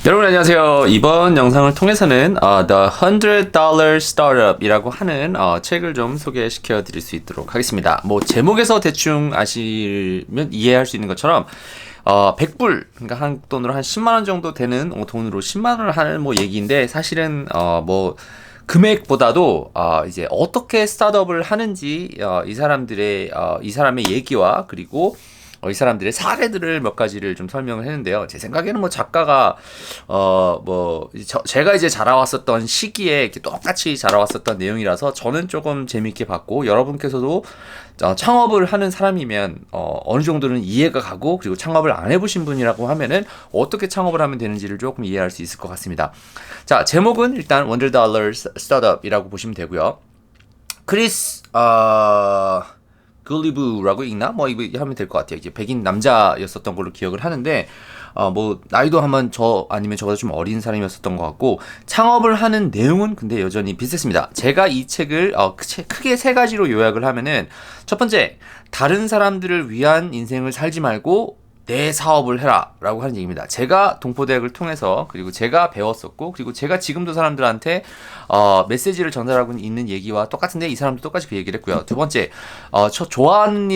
여러분 안녕하세요. 이번 영상을 통해서는 The $100 Startup이라고 하는 책을 좀 소개시켜 드릴 수 있도록 하겠습니다. 뭐 제목에서 대충 아시면 이해할 수 있는 것처럼 100불, 그러니까 한국 돈으로 한 10만 원 정도 되는 돈으로 10만 원을 하는 뭐 얘기인데, 사실은 뭐 금액보다도 이제 어떻게 스타트업을 하는지 이 사람의 얘기와, 그리고 이 사람들의 사례들을 몇 가지를 좀 설명을 했는데요. 제 생각에는 뭐 작가가 제가 이제 자라왔었던 시기에 이렇게 똑같이 자라왔었던 내용이라서 저는 조금 재밌게 봤고, 여러분께서도 창업을 하는 사람이면 어느 정도는 이해가 가고, 그리고 창업을 안 해보신 분이라고 하면은 어떻게 창업을 하면 되는지를 조금 이해할 수 있을 것 같습니다. 자, 제목은 일단 $100 Startup이라고 보시면 되고요. 크리스 글리브라고 읽나? 뭐 이거 하면 될 것 같아요. 이제 백인 남자였었던 걸로 기억을 하는데, 뭐 나이도 한번 저 아니면 저보다 좀 어린 사람이었었던 것 같고, 창업을 하는 내용은 근데 여전히 비슷했습니다. 제가 이 책을 크게 세 가지로 요약을 하면은, 첫 번째, 다른 사람들을 위한 인생을 살지 말고 내 사업을 해라 라고 하는 얘기입니다. 제가 동포대학을 통해서, 그리고 제가 배웠었고, 그리고 제가 지금도 사람들한테 메시지를 전달하고 있는 얘기와 똑같은데, 이 사람도 똑같이 그 얘기를 했고요. 두 번째, 좋아하는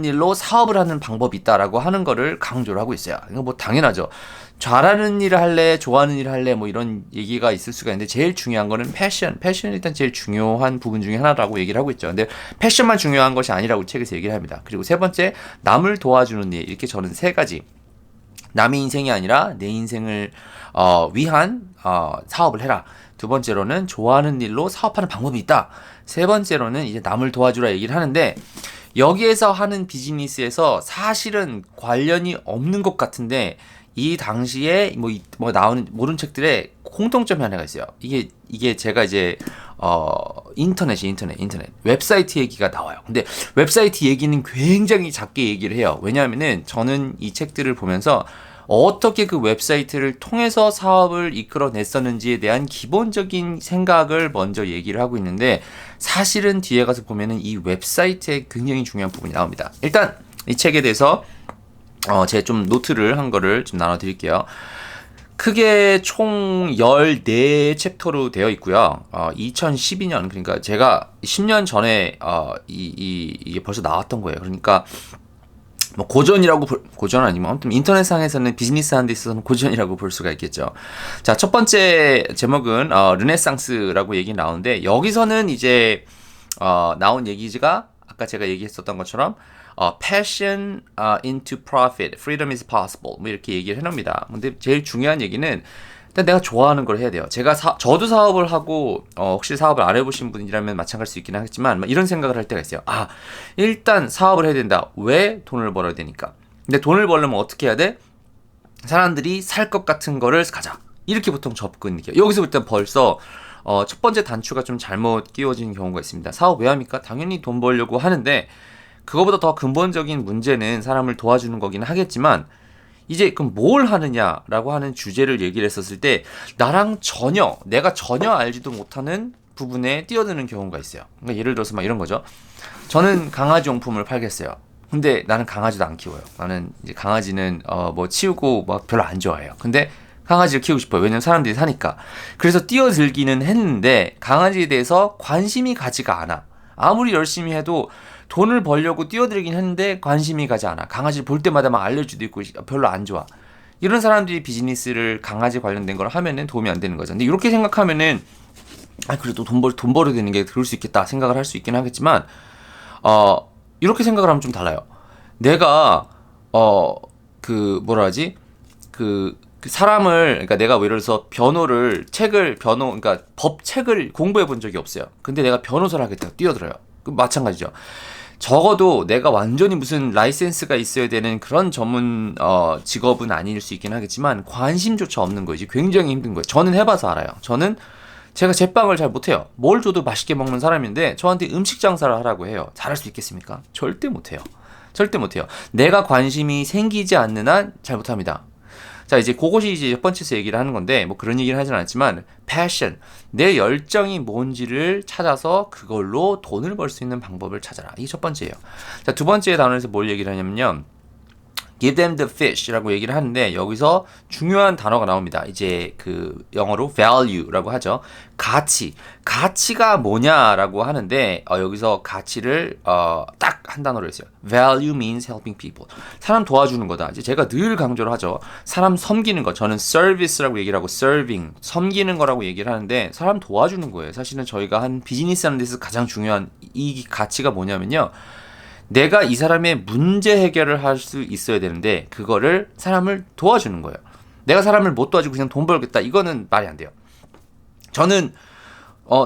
일로 사업을 하는 방법이 있다라고 하는 거를 강조를 하고 있어요. 이거 뭐 당연하죠. 잘하는 일을 할래, 좋아하는 일을 할래, 뭐 이런 얘기가 있을 수가 있는데, 제일 중요한 거는 패션이 일단 제일 중요한 부분 중에 하나라고 얘기를 하고 있죠. 근데 패션만 중요한 것이 아니라고 책에서 얘기를 합니다. 그리고 세 번째, 남을 도와주는 일. 이렇게 저는 세 가지, 남의 인생이 아니라 내 인생을 위한 사업을 해라. 두 번째로는 좋아하는 일로 사업하는 방법이 있다. 세 번째로는 이제 남을 도와주라 얘기를 하는데, 여기에서 하는 비즈니스에서 사실은 관련이 없는 것 같은데, 이 당시에 뭐 나오는 모든 책들에 공통점이 하나가 있어요. 이게 제가 이제 인터넷 웹사이트 얘기가 나와요. 근데 웹사이트 얘기는 굉장히 작게 얘기를 해요. 왜냐하면은 저는 이 책들을 보면서 어떻게 그 웹사이트를 통해서 사업을 이끌어냈었는지에 대한 기본적인 생각을 먼저 얘기를 하고 있는데, 사실은 뒤에 가서 보면은 이 웹사이트에 굉장히 중요한 부분이 나옵니다. 일단 이 책에 대해서 제가 좀 노트를 한 거를 좀 나눠드릴게요. 크게 총 14챕터로 되어 있고요. 2012년, 그러니까 제가 10년 전에 이게 벌써 나왔던 거예요. 그러니까 뭐 고전 아니면 아무튼 인터넷상에서는 비즈니스 하는 데 있어서는 고전이라고 볼 수가 있겠죠. 자, 첫 번째 제목은 르네상스라고 얘기 나오는데, 여기서는 이제 나온 얘기가 아까 제가 얘기했었던 것처럼 passion into profit, freedom is possible, 뭐 이렇게 얘기를 해놓습니다. 근데 제일 중요한 얘기는, 일단 내가 좋아하는 걸 해야 돼요. 저도 사업을 하고, 혹시 사업을 안 해보신 분이라면 마찬가지일 수 있긴 하겠지만, 이런 생각을 할 때가 있어요. 일단 사업을 해야 된다. 왜? 돈을 벌어야 되니까. 근데 돈을 벌려면 어떻게 해야 돼? 사람들이 살 것 같은 거를 가자. 이렇게 보통 접근이에요. 여기서부터 벌써 첫 번째 단추가 좀 잘못 끼워지는 경우가 있습니다. 사업 왜 합니까? 당연히 돈 벌려고 하는데, 그거보다 더 근본적인 문제는 사람을 도와주는 거긴 하겠지만, 이제 그럼 뭘 하느냐라고 하는 주제를 얘기를 했었을 때, 내가 전혀 알지도 못하는 부분에 뛰어드는 경우가 있어요. 그러니까 예를 들어서 막 이런 거죠. 저는 강아지 용품을 팔겠어요. 근데 나는 강아지도 안 키워요. 나는 이제 강아지는 뭐 치우고 막 별로 안 좋아해요. 근데 강아지를 키우고 싶어요. 왜냐면 사람들이 사니까. 그래서 뛰어들기는 했는데 강아지에 대해서 관심이 가지가 않아. 아무리 열심히 해도 돈을 벌려고 뛰어들긴 했는데 관심이 가지 않아. 강아지를 볼 때마다 막 알레르기도 있고 별로 안 좋아. 이런 사람들이 비즈니스를 강아지 관련된 걸 하면은 도움이 안 되는 거죠. 근데 이렇게 생각하면은 그래도 돈 벌어야 되는 게 그럴 수 있겠다 생각을 할 수 있긴 하겠지만, 이렇게 생각을 하면 좀 달라요. 내가 그러니까 내가 예를 들어서 그러니까 법책을 공부해 본 적이 없어요. 근데 내가 변호사를 하겠다고 뛰어들어요. 마찬가지죠. 적어도 내가 완전히 무슨 라이센스가 있어야 되는 그런 전문 직업은 아닐 수 있긴 하겠지만, 관심조차 없는 거지. 굉장히 힘든 거예요. 저는 해봐서 알아요. 제가 제빵을 잘 못해요. 뭘 줘도 맛있게 먹는 사람인데 저한테 음식 장사를 하라고 해요. 잘할 수 있겠습니까? 절대 못해요. 내가 관심이 생기지 않는 한 잘 못합니다. 자, 이제 그것이 이제 첫 번째서 얘기를 하는 건데, 뭐 그런 얘기를 하진 않았지만, 패션, 내 열정이 뭔지를 찾아서 그걸로 돈을 벌 수 있는 방법을 찾아라. 이게 첫 번째예요. 자, 두 번째 단원에서 뭘 얘기를 하냐면요, give them the fish라고 얘기를 하는데 여기서 중요한 단어가 나옵니다. 이제 그 영어로 value라고 하죠. 가치가 뭐냐라고 하는데 여기서 가치를 딱 한 단어로 했어요. Value means helping people. 사람 도와주는 거다. 이제 제가 늘 강조를 하죠. 사람 섬기는 거. 저는 service라고 얘기를 하고 serving, 섬기는 거라고 얘기를 하는데 사람 도와주는 거예요. 사실은 저희가 한 비즈니스 하는 데서 가장 중요한 이 가치가 뭐냐면요. 내가 이 사람의 문제 해결을 할 수 있어야 되는데 그거를 사람을 도와주는 거예요. 내가 사람을 못 도와주고 그냥 돈 벌겠다. 이거는 말이 안 돼요. 저는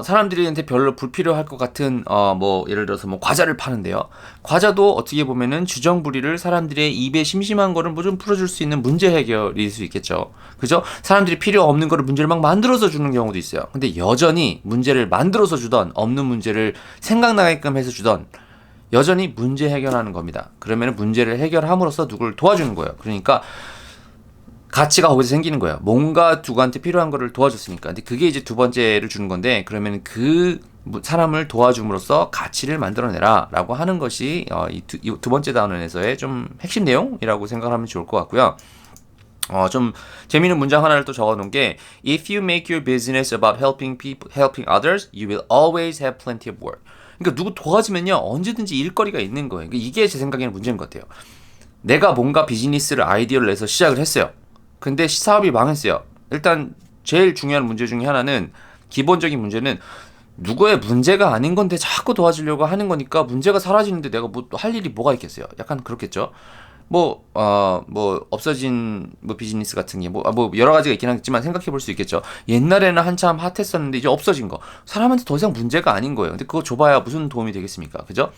사람들한테 별로 불필요할 것 같은 뭐 예를 들어서 뭐 과자를 파는데요. 과자도 어떻게 보면은 주정부리를 사람들의 입에 심심한 거를 뭐 좀 풀어줄 수 있는 문제 해결일 수 있겠죠. 그죠? 사람들이 필요 없는 거를 문제를 막 만들어서 주는 경우도 있어요. 근데 여전히 문제를 만들어서 주던 없는 문제를 생각나게끔 해서 주던 여전히 문제 해결하는 겁니다. 그러면 문제를 해결함으로써 누구를 도와주는 거예요. 그러니까 가치가 거기서 생기는 거예요. 뭔가 누구한테 필요한 거를 도와줬으니까. 근데 그게 이제 두 번째를 주는 건데 그러면 그 사람을 도와줌으로써 가치를 만들어내라 라고 하는 것이 이 두 번째 단원에서의 좀 핵심 내용이라고 생각하면 좋을 것 같고요. 좀 재미있는 문장 하나를 또 적어놓은 게 If you make your business about helping people, helping others, you will always have plenty of work. 그러니까 누구 도와주면요 언제든지 일거리가 있는 거예요. 그러니까 이게 제 생각에는 문제인 것 같아요. 내가 뭔가 비즈니스를 아이디어를 내서 시작을 했어요. 근데 사업이 망했어요. 일단 제일 중요한 문제 중에 하나는 기본적인 문제는 누구의 문제가 아닌 건데 자꾸 도와주려고 하는 거니까 문제가 사라지는데 내가 뭐 할 일이 뭐가 있겠어요. 약간 그렇겠죠. 뭐 없어진 뭐 비즈니스 같은 게 뭐 여러 가지가 있긴 하겠지만 생각해 볼 수 있겠죠. 옛날에는 한참 핫했었는데 이제 없어진 거. 사람한테 더 이상 문제가 아닌 거예요. 근데 그거 줘봐야 무슨 도움이 되겠습니까? 그죠?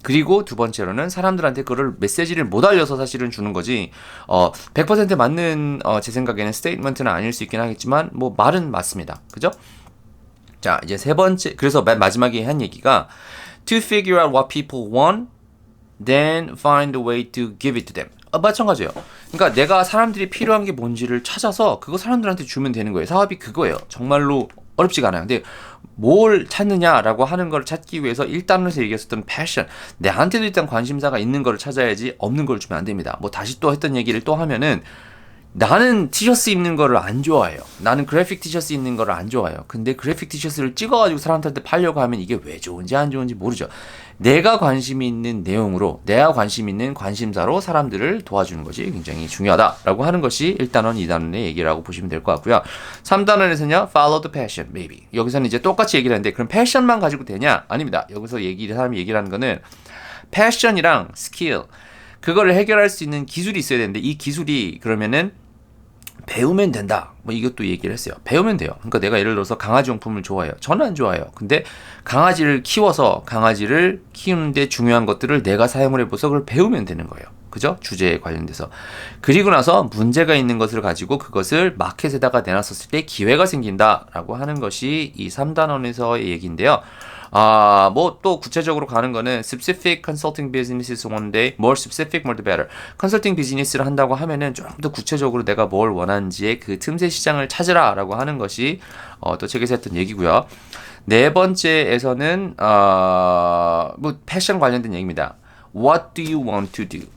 그리고 두 번째로는 사람들한테 그걸 메시지를 못 알려서 사실은 주는 거지 100% 맞는 제 생각에는 스테이트먼트는 아닐 수 있긴 하겠지만 뭐 말은 맞습니다. 그죠? 자 이제 세 번째 그래서 맨 마지막에 한 얘기가 to figure out what people want then find a way to give it to them. 마찬가지예요. 그러니까 내가 사람들이 필요한 게 뭔지를 찾아서 그거 사람들한테 주면 되는 거예요. 사업이 그거예요. 정말로 어렵지가 않아요. 근데 뭘 찾느냐라고 하는 걸 찾기 위해서 1단원에서 얘기했었던 패션. 내한테도 일단 관심사가 있는 걸 찾아야지 없는 걸 주면 안 됩니다. 뭐 다시 또 했던 얘기를 또 하면은 나는 티셔츠 입는 거를 안 좋아해요. 나는 그래픽 티셔츠 입는 거를 안 좋아해요. 근데 그래픽 티셔츠를 찍어가지고 사람들한테 팔려고 하면 이게 왜 좋은지 안 좋은지 모르죠. 내가 관심이 있는 내용으로 내가 관심 있는 관심사로 사람들을 도와주는 것이 굉장히 중요하다라고 하는 것이 1단원, 2단원의 얘기라고 보시면 될 것 같고요. 3단원에서는요. Follow the passion, maybe. 여기서는 이제 똑같이 얘기를 하는데 그럼 패션만 가지고 되냐? 아닙니다. 여기서 사람이 얘기를 하는 거는 패션이랑 스킬 그거를 해결할 수 있는 기술이 있어야 되는데 이 기술이 그러면은 배우면 된다. 뭐 이것도 얘기를 했어요. 배우면 돼요. 그러니까 내가 예를 들어서 강아지 용품을 좋아해요. 저는 안 좋아해요. 근데 강아지를 키워서 강아지를 키우는데 중요한 것들을 내가 사용을 해봐서 그걸 배우면 되는 거예요. 그죠? 주제에 관련돼서. 그리고 나서 문제가 있는 것을 가지고 그것을 마켓에다가 내놨었을 때 기회가 생긴다라고 하는 것이 이 3단원에서의 얘기인데요. 뭐 또 구체적으로 가는 거는 specific consulting businesses one day, more specific, more the better. 컨설팅 비즈니스를 한다고 하면은 좀 더 구체적으로 내가 뭘 원하는지의 그 틈새 시장을 찾으라라고 하는 것이 또 책에서 했던 얘기고요. 네 번째에서는 뭐 패션 관련된 얘기입니다. What do you want to do?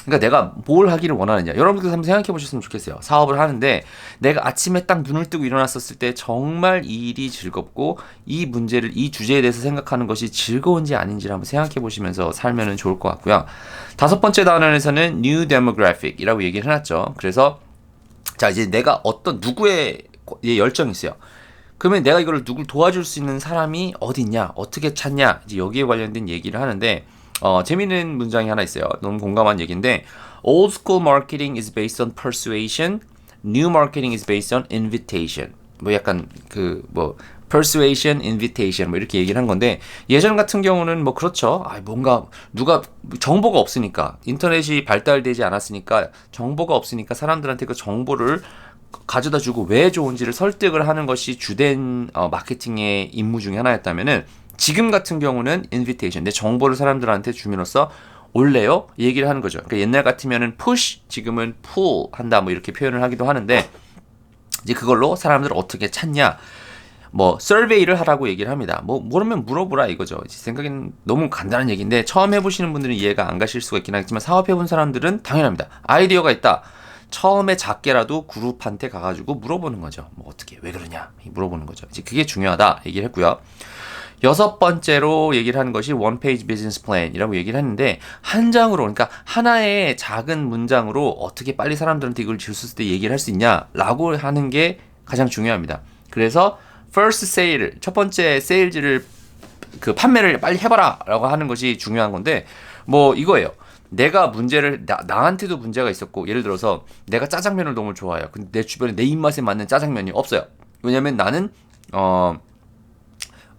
그러니까 내가 뭘 하기를 원하느냐. 여러분들 한번 생각해 보셨으면 좋겠어요. 사업을 하는데 내가 아침에 딱 눈을 뜨고 일어났었을 때 정말 이 일이 즐겁고 이 주제에 대해서 생각하는 것이 즐거운지 아닌지를 한번 생각해 보시면서 살면 좋을 것 같고요. 다섯 번째 단원에서는 new demographic이라고 얘기를 해놨죠. 그래서 자 이제 내가 어떤 누구의 열정이 있어요. 그러면 내가 이거를 누굴 도와줄 수 있는 사람이 어디 있냐, 어떻게 찾냐, 이제 여기에 관련된 얘기를 하는데 재미있는 문장이 하나 있어요. 너무 공감한 얘기인데 Old school marketing is based on persuasion, new marketing is based on invitation. 뭐 약간 persuasion, invitation 뭐 이렇게 얘기를 한 건데 예전 같은 경우는 뭐 그렇죠. 뭔가 누가 정보가 없으니까 인터넷이 발달되지 않았으니까 정보가 없으니까 사람들한테 그 정보를 가져다 주고 왜 좋은지를 설득을 하는 것이 주된 마케팅의 임무 중에 하나였다면은 지금 같은 경우는 invitation, 내 정보를 사람들한테 줌으로써 올래요? 얘기를 하는 거죠. 그러니까 옛날 같으면은 push, 지금은 pull 한다 뭐 이렇게 표현을 하기도 하는데 이제 그걸로 사람들을 어떻게 찾냐? 뭐 서베이를 하라고 얘기를 합니다. 뭐 모르면 물어보라 이거죠. 제 생각에는 너무 간단한 얘기인데 처음 해보시는 분들은 이해가 안 가실 수가 있긴 하겠지만 사업해본 사람들은 당연합니다. 아이디어가 있다. 처음에 작게라도 그룹한테 가가지고 물어보는 거죠. 뭐 어떻게 왜 그러냐 물어보는 거죠. 이제 그게 중요하다 얘기를 했고요. 여섯 번째로 얘기를 하는 것이 원 페이지 비즈니스 플랜이라고 얘기를 했는데 한 장으로 그러니까 하나의 작은 문장으로 어떻게 빨리 사람들한테 이걸 줄 수 있을 때 얘기를 할 수 있냐라고 하는 게 가장 중요합니다. 그래서 first sale 첫 번째 세일즈를 그 판매를 빨리 해봐라라고 하는 것이 중요한 건데 뭐 이거예요. 내가 문제를 나한테도 문제가 있었고 예를 들어서 내가 짜장면을 너무 좋아해요. 근데 내 주변에 내 입맛에 맞는 짜장면이 없어요. 왜냐면 나는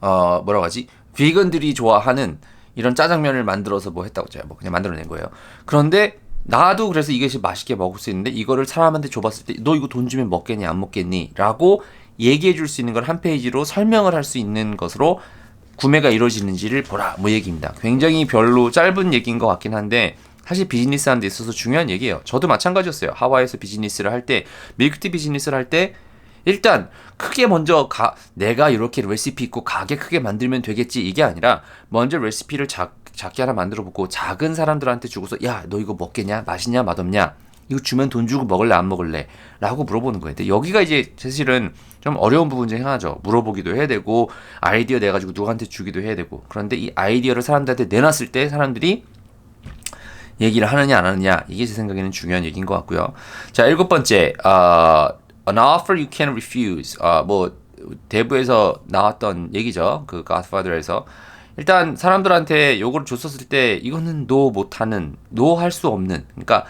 뭐라고 하지? 비건들이 좋아하는 이런 짜장면을 만들어서 뭐 했다고 해요. 뭐 그냥 만들어낸 거예요. 그런데 나도 그래서 이것이 맛있게 먹을 수 있는데 이거를 사람한테 줘봤을 때 너 이거 돈 주면 먹겠니 안 먹겠니? 라고 얘기해 줄 수 있는 걸 한 페이지로 설명을 할 수 있는 것으로 구매가 이루어지는지를 보라 뭐 얘기입니다. 굉장히 별로 짧은 얘기인 것 같긴 한데 사실 비즈니스 하는 데 있어서 중요한 얘기예요. 저도 마찬가지였어요. 하와이에서 비즈니스를 할 때 밀크티 비즈니스를 할 때 일단 크게 먼저 내가 이렇게 레시피 있고 가게 크게 만들면 되겠지 이게 아니라 먼저 레시피를 작게 하나 만들어 보고 작은 사람들한테 주고서 야 너 이거 먹겠냐 맛있냐 맛없냐 이거 주면 돈 주고 먹을래 안 먹을래 라고 물어보는 거예요. 근데 여기가 이제 사실은 좀 어려운 부분 중에 하나죠. 물어보기도 해야 되고 아이디어 내가지고 누구한테 주기도 해야 되고 그런데 이 아이디어를 사람들한테 내놨을 때 사람들이 얘기를 하느냐 안 하느냐 이게 제 생각에는 중요한 얘기인 것 같고요. 자 일곱 번째 an offer you can't refuse 뭐 대부에서 나왔던 얘기죠. 그 Godfather에서 일단 사람들한테 요거를 줬었을 때 이거는 노 못하는 노 할 수 없는 그러니까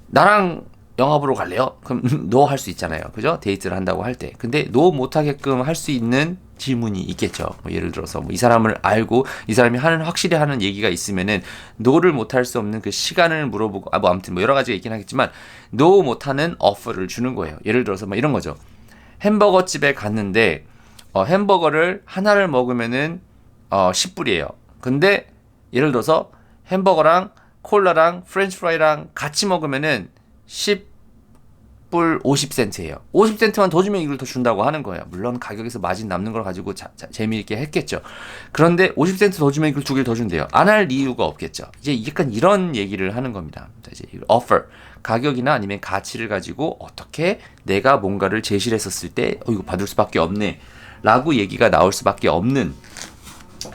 나랑 영화 보러 갈래요? 그럼 노 할 수 있잖아요. 그죠? 데이트를 한다고 할 때. 근데 노 못하게끔 할 수 있는 질문이 있겠죠. 뭐 예를 들어서 뭐 이 사람을 알고 이 사람이 확실히 하는 얘기가 있으면은 노를 못할 수 없는 그 시간을 물어보고 뭐 아무튼 뭐 여러 가지가 있긴 하겠지만 노 못하는 어퍼를 주는 거예요. 예를 들어서 뭐 이런 거죠. 햄버거 집에 갔는데 햄버거를 하나를 먹으면은 10불이에요. 근데 예를 들어서 햄버거랑 콜라랑 프렌치 프라이랑 같이 먹으면은 10불 50센트예요. 50센트만 더 주면 이걸 더 준다고 하는 거예요. 물론 가격에서 마진 남는 걸 가지고 재미있게 했겠죠. 그런데 50센트 더 주면 이걸 두 개를 더 준대요. 안 할 이유가 없겠죠. 이제 약간 이런 얘기를 하는 겁니다. 이제 offer 가격이나 아니면 가치를 가지고 어떻게 내가 뭔가를 제시를 했었을 때 이거 받을 수밖에 없네 라고 얘기가 나올 수밖에 없는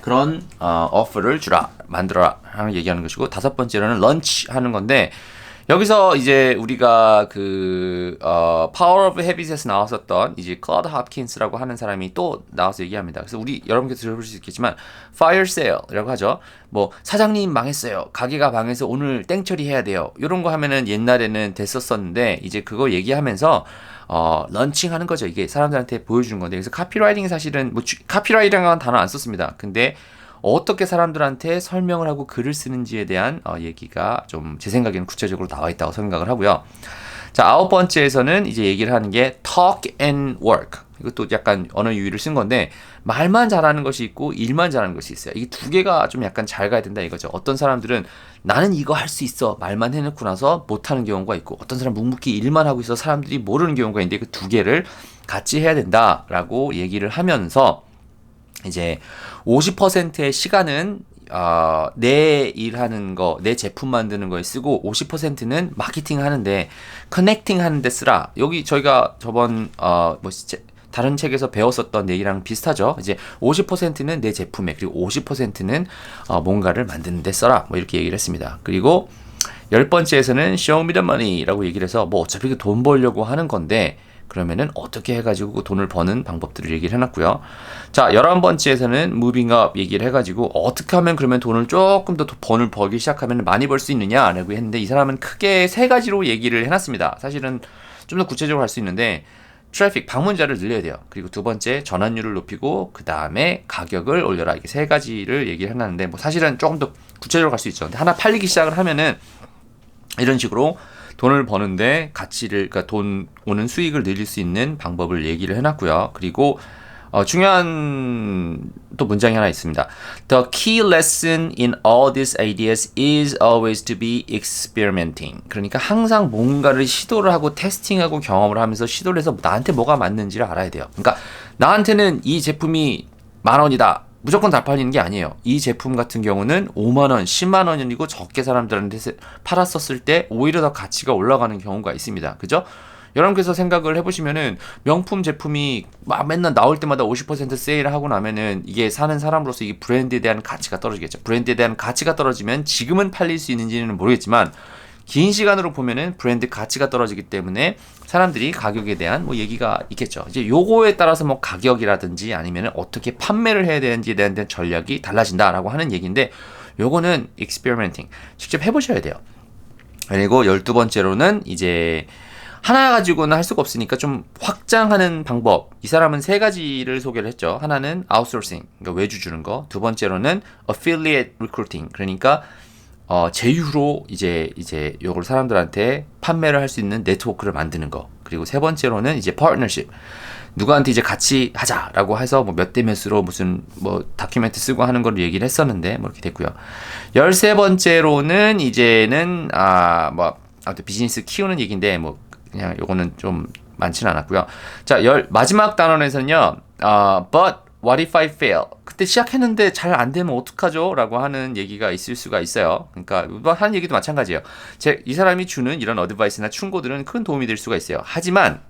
그런 offer를 주라 만들어라 하는 얘기하는 것이고 다섯 번째로는 런치 하는 건데 여기서 이제 우리가 그 Power of Habits에서 나왔었던 이제 클라우드 홉킨스라고 하는 사람이 또 나와서 얘기합니다. 그래서 우리 여러분께서 들어볼 수 있겠지만 Fire Sale이라고 하죠. 뭐 사장님 망했어요. 가게가 망해서 오늘 땡처리 해야 돼요. 이런 거 하면은 옛날에는 됐었었는데 이제 그거 얘기하면서 런칭하는 거죠. 이게 사람들한테 보여주는 건데 그래서 카피라이팅이 사실은 뭐 카피라이팅이라는 단어 안 썼습니다. 근데 어떻게 사람들한테 설명을 하고 글을 쓰는지에 대한 얘기가 좀 제 생각에는 구체적으로 나와 있다고 생각을 하고요. 자, 아홉 번째에서는 이제 얘기를 하는 게 talk and work. 이것도 약간 언어 유희를 쓴 건데 말만 잘하는 것이 있고 일만 잘하는 것이 있어요. 이게 두 개가 좀 약간 잘 가야 된다 이거죠. 어떤 사람들은 나는 이거 할 수 있어 말만 해놓고 나서 못하는 경우가 있고 어떤 사람 묵묵히 일만 하고 있어 사람들이 모르는 경우가 있는데 그 두 개를 같이 해야 된다라고 얘기를 하면서 이제 50%의 시간은 내 일하는 거, 내 제품 만드는 거에 쓰고 50%는 마케팅 하는데 커넥팅 하는데 쓰라. 여기 저희가 저번 다른 책에서 배웠었던 얘기랑 비슷하죠. 이제 50%는 내 제품에 그리고 50%는 뭔가를 만드는 데 써라. 뭐 이렇게 얘기를 했습니다. 그리고 10번째에서는 show me the money라고 얘기를 해서 뭐 어차피 그 돈 벌려고 하는 건데 그러면은 어떻게 해가지고 돈을 버는 방법들을 얘기를 해놨고요. 자, 11번째에서는 moving up 얘기를 해가지고 어떻게 하면 그러면 돈을 조금 더 돈을 벌기 시작하면 많이 벌 수 있느냐라고 했는데 이 사람은 크게 세 가지로 얘기를 해놨습니다. 사실은 좀 더 구체적으로 할 수 있는데 트래픽 방문자를 늘려야 돼요. 그리고 두 번째 전환율을 높이고 그 다음에 가격을 올려라. 이게 세 가지를 얘기를 해놨는데 뭐 사실은 조금 더 구체적으로 갈 수 있죠. 근데 하나 팔리기 시작을 하면은 이런 식으로 돈을 버는데 가치를 그러니까 돈 오는 수익을 늘릴 수 있는 방법을 얘기를 해놨고요. 그리고 중요한 또 문장이 하나 있습니다. The key lesson in all these ideas is always to be experimenting. 그러니까 항상 뭔가를 시도를 하고 테스팅하고 경험을 하면서 시도를 해서 나한테 뭐가 맞는지를 알아야 돼요. 그러니까 나한테는 이 제품이 10,000원이다. 무조건 다 팔리는 게 아니에요. 이 제품 같은 경우는 5만 원, 10만 원이고 적게 사람들한테 팔았었을 때 오히려 더 가치가 올라가는 경우가 있습니다. 그죠? 여러분께서 생각을 해보시면은 명품 제품이 막 맨날 나올 때마다 50% 세일하고 나면은 이게 사는 사람으로서 이게 브랜드에 대한 가치가 떨어지겠죠. 브랜드에 대한 가치가 떨어지면 지금은 팔릴 수 있는지는 모르겠지만 긴 시간으로 보면은 브랜드 가치가 떨어지기 때문에 사람들이 가격에 대한 뭐 얘기가 있겠죠. 이제 요거에 따라서 뭐 가격이라든지 아니면은 어떻게 판매를 해야 되는지에 대한 전략이 달라진다라고 하는 얘기인데 요거는 experimenting 직접 해보셔야 돼요. 그리고 12번째로는 이제 하나 가지고는 할 수가 없으니까 좀 확장하는 방법. 이 사람은 3가지를 소개를 했죠. 하나는 outsourcing, 그러니까 외주 주는 거. 두 번째로는 affiliate recruiting, 그러니까 제휴로 이제 요걸 사람들한테 판매를 할 수 있는 네트워크를 만드는 거. 그리고 세 번째로는 이제 partnership. 누구한테 이제 같이 하자라고 해서 뭐 몇 대 몇으로 무슨 뭐 다큐멘트 쓰고 하는 걸 얘기를 했었는데 뭐 이렇게 됐고요. 13번째로는 이제는 아무튼 비즈니스 키우는 얘기인데 뭐 그냥 요거는 좀 많지는 않았고요. 자, 마지막 단원에서는요. But what if I fail? 그때 시작했는데 잘 안 되면 어떡하죠? 라고 하는 얘기가 있을 수가 있어요. 그러니까 뭐 하는 얘기도 마찬가지예요. 이 사람이 주는 이런 어드바이스나 충고들은 큰 도움이 될 수가 있어요. 하지만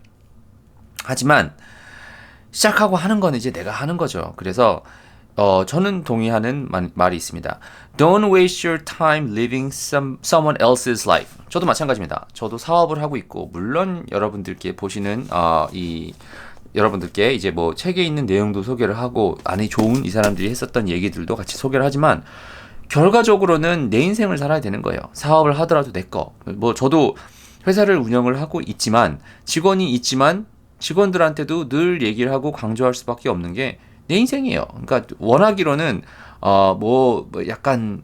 시작하고 하는 건 이제 내가 하는 거죠. 그래서 저는 동의하는 말이 있습니다. Don't waste your time living someone else's life. 저도 마찬가지입니다. 저도 사업을 하고 있고 물론 여러분들께 보시는 여러분들께 이제 뭐 책에 있는 내용도 소개를 하고 안에 좋은 이 사람들이 했었던 얘기들도 같이 소개를 하지만 결과적으로는 내 인생을 살아야 되는 거예요. 사업을 하더라도 내 거. 뭐 저도 회사를 운영을 하고 있지만 직원이 있지만 직원들한테도 늘 얘기를 하고 강조할 수밖에 없는 게 내 인생이에요. 그러니까 원하기로는 약간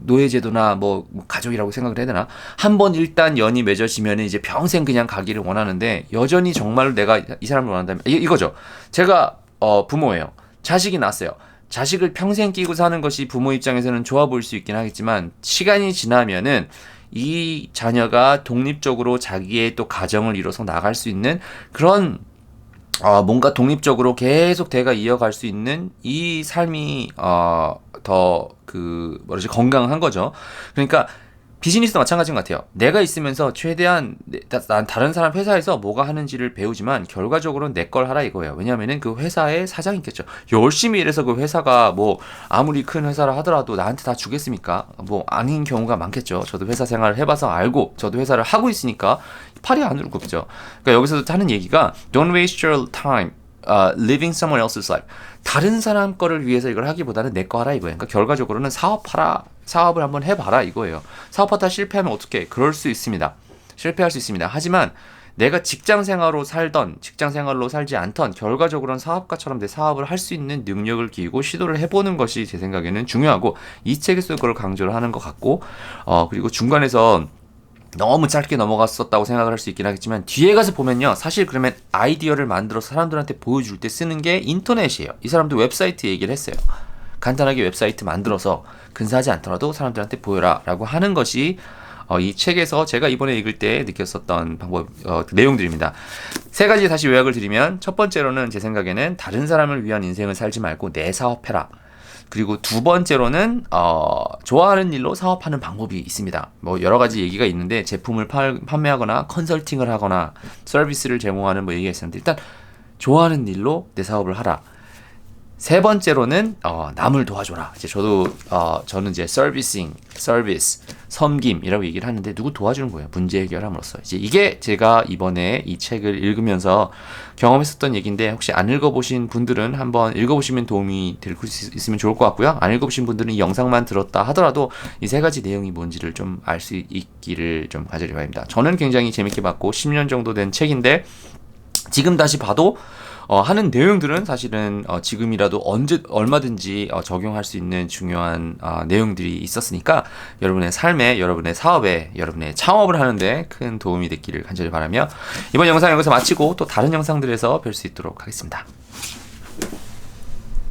노예제도나 가족이라고 생각을 해야 되나? 한번 일단 연이 맺어지면 이제 평생 그냥 가기를 원하는데 여전히 정말로 내가 이 사람을 원한다면 이거죠. 제가 부모예요. 자식이 낳았어요. 자식을 평생 끼고 사는 것이 부모 입장에서는 좋아 보일 수 있긴 하겠지만 시간이 지나면은 이 자녀가 독립적으로 자기의 또 가정을 이뤄서 나갈 수 있는 그런 뭔가 독립적으로 계속 대가 이어갈 수 있는 이 삶이 더 건강한 거죠. 그러니까 비즈니스도 마찬가지인 것 같아요. 내가 있으면서 최대한 난 다른 사람 회사에서 뭐가 하는지를 배우지만 결과적으로는 내 걸 하라 이거예요. 왜냐하면은 그 회사의 사장이 있겠죠. 열심히 일해서 그 회사가 뭐 아무리 큰 회사라 하더라도 나한테 다 주겠습니까? 뭐 아닌 경우가 많겠죠. 저도 회사 생활을 해봐서 알고 저도 회사를 하고 있으니까 팔이 안으로 굽죠. 그러니까 여기서 하는 얘기가 Don't waste your time living someone else's life. 다른 사람 거를 위해서 이걸 하기보다는 내 거 하라 이거예요. 그러니까 결과적으로는 사업을 한번 해봐라 이거예요. 사업하다 실패하면 어떡해? 그럴 수 있습니다. 실패할 수 있습니다. 하지만 내가 직장 생활로 살던 직장 생활로 살지 않던 결과적으로는 사업가처럼 내 사업을 할 수 있는 능력을 기르고 시도를 해보는 것이 제 생각에는 중요하고 이 책에서 그걸 강조를 하는 것 같고 그리고 중간에서 너무 짧게 넘어갔었다고 생각을 할 수 있긴 하겠지만 뒤에 가서 보면요. 사실 그러면 아이디어를 만들어서 사람들한테 보여줄 때 쓰는 게 인터넷이에요. 이 사람도 웹사이트 얘기를 했어요. 간단하게 웹사이트 만들어서 근사하지 않더라도 사람들한테 보여라 라고 하는 것이 이 책에서 제가 이번에 읽을 때 느꼈었던 내용들입니다. 3가지 다시 요약을 드리면 첫 번째로는 제 생각에는 다른 사람을 위한 인생을 살지 말고 내 사업해라. 그리고 두 번째로는 좋아하는 일로 사업하는 방법이 있습니다. 뭐 여러 가지 얘기가 있는데 제품을 판매하거나 컨설팅을 하거나 서비스를 제공하는 뭐 얘기가 있었는데 일단 좋아하는 일로 내 사업을 하라. 세 번째로는 남을 도와줘라. 이제 저는 이제 서비스, 섬김이라고 얘기를 하는데 누구 도와주는 거예요. 문제 해결함으로써. 이제 이게 제가 이번에 이 책을 읽으면서 경험했었던 얘기인데 혹시 안 읽어보신 분들은 한번 읽어보시면 도움이 될 수 있으면 좋을 것 같고요. 안 읽어보신 분들은 이 영상만 들었다 하더라도 이 3가지 내용이 뭔지를 좀 알 수 있기를 좀 가지려 바랍니다. 저는 굉장히 재밌게 봤고 10년 정도 된 책인데 지금 다시 봐도 하는 내용들은 사실은 지금이라도 얼마든지 적용할 수 있는 중요한 내용들이 있었으니까 여러분의 삶에, 여러분의 사업에, 여러분의 창업을 하는데 큰 도움이 됐기를 간절히 바라며 이번 영상 여기서 마치고 또 다른 영상들에서 뵐 수 있도록 하겠습니다.